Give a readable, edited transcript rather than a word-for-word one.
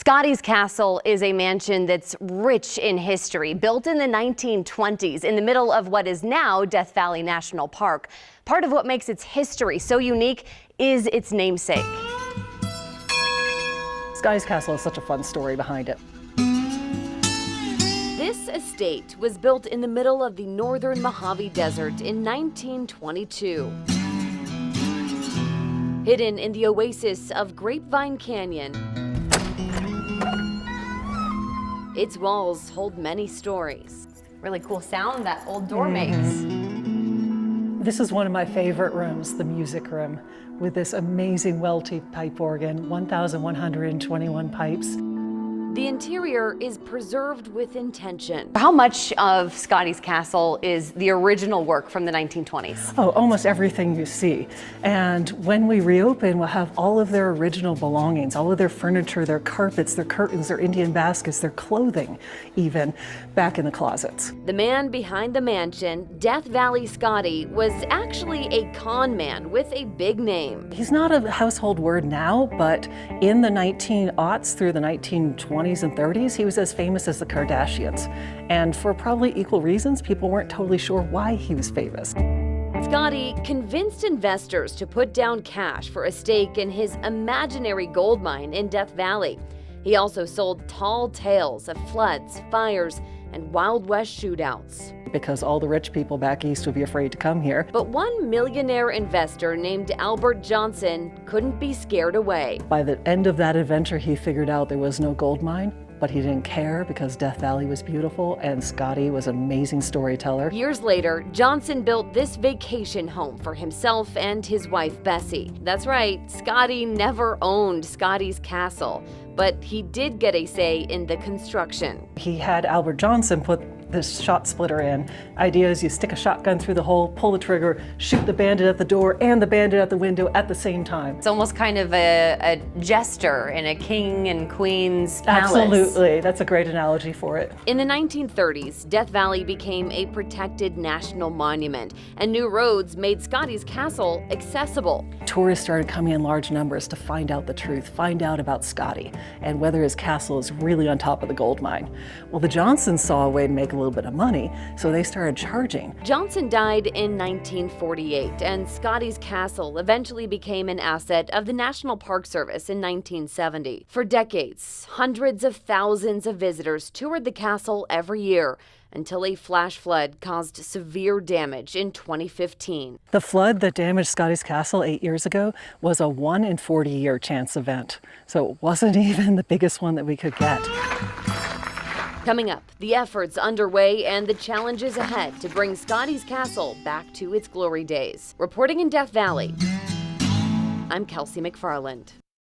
Scotty's Castle is a mansion that's rich in history, built in the 1920s in the middle of what is now Death Valley National Park. Part of what makes its history so unique is its namesake. Scotty's Castle has such a fun story behind it. This estate was built in the middle of the northern Mojave Desert in 1922. Hidden in the oasis of Grapevine Canyon, its walls hold many stories. Really cool sound that old door makes. This is one of my favorite rooms, the music room, with this amazing well-tuned pipe organ, 1,121 pipes. The interior is preserved with intention. How much of Scotty's Castle is the original work from the 1920s? Oh, almost everything you see. And when we reopen, we'll have all of their original belongings, all of their furniture, their carpets, their curtains, their Indian baskets, their clothing, even, back in the closets. The man behind the mansion, Death Valley Scotty, was actually a con man with a big name. He's not a household word now, but in the 1900s through the 1920s, and 30s, he was as famous as the Kardashians. And for probably equal reasons, people weren't totally sure why he was famous. Scotty convinced investors to put down cash for a stake in his imaginary gold mine in Death Valley. He also sold tall tales of floods, fires, and Wild West shootouts. Because all the rich people back east would be afraid to come here. But one millionaire investor named Albert Johnson couldn't be scared away. By the end of that adventure, he figured out there was no gold mine, but he didn't care because Death Valley was beautiful and Scotty was an amazing storyteller. Years later, Johnson built this vacation home for himself and his wife, Bessie. That's right, Scotty never owned Scotty's Castle, but he did get a say in the construction. He had Albert Johnson put this shot splitter in. Idea is you stick a shotgun through the hole, pull the trigger, shoot the bandit at the door and the bandit at the window at the same time. It's almost kind of a jester in a king and queen's palace. Absolutely, that's a great analogy for it. In the 1930s, Death Valley became a protected national monument, and new roads made Scotty's Castle accessible. Tourists started coming in large numbers to find out the truth, find out about Scotty, and whether his castle is really on top of the gold mine. Well, the Johnsons saw a way to make a little bit of money, so they started charging. Johnson died in 1948, and Scotty's Castle eventually became an asset of the National Park Service in 1970. For decades, hundreds of thousands of visitors toured the castle every year until a flash flood caused severe damage in 2015. The flood that damaged Scotty's Castle 8 years ago was a 1 in 40-year chance event, so it wasn't even the biggest one that we could get. Coming up, the efforts underway and the challenges ahead to bring Scotty's Castle back to its glory days. Reporting in Death Valley, I'm Kelsey McFarland.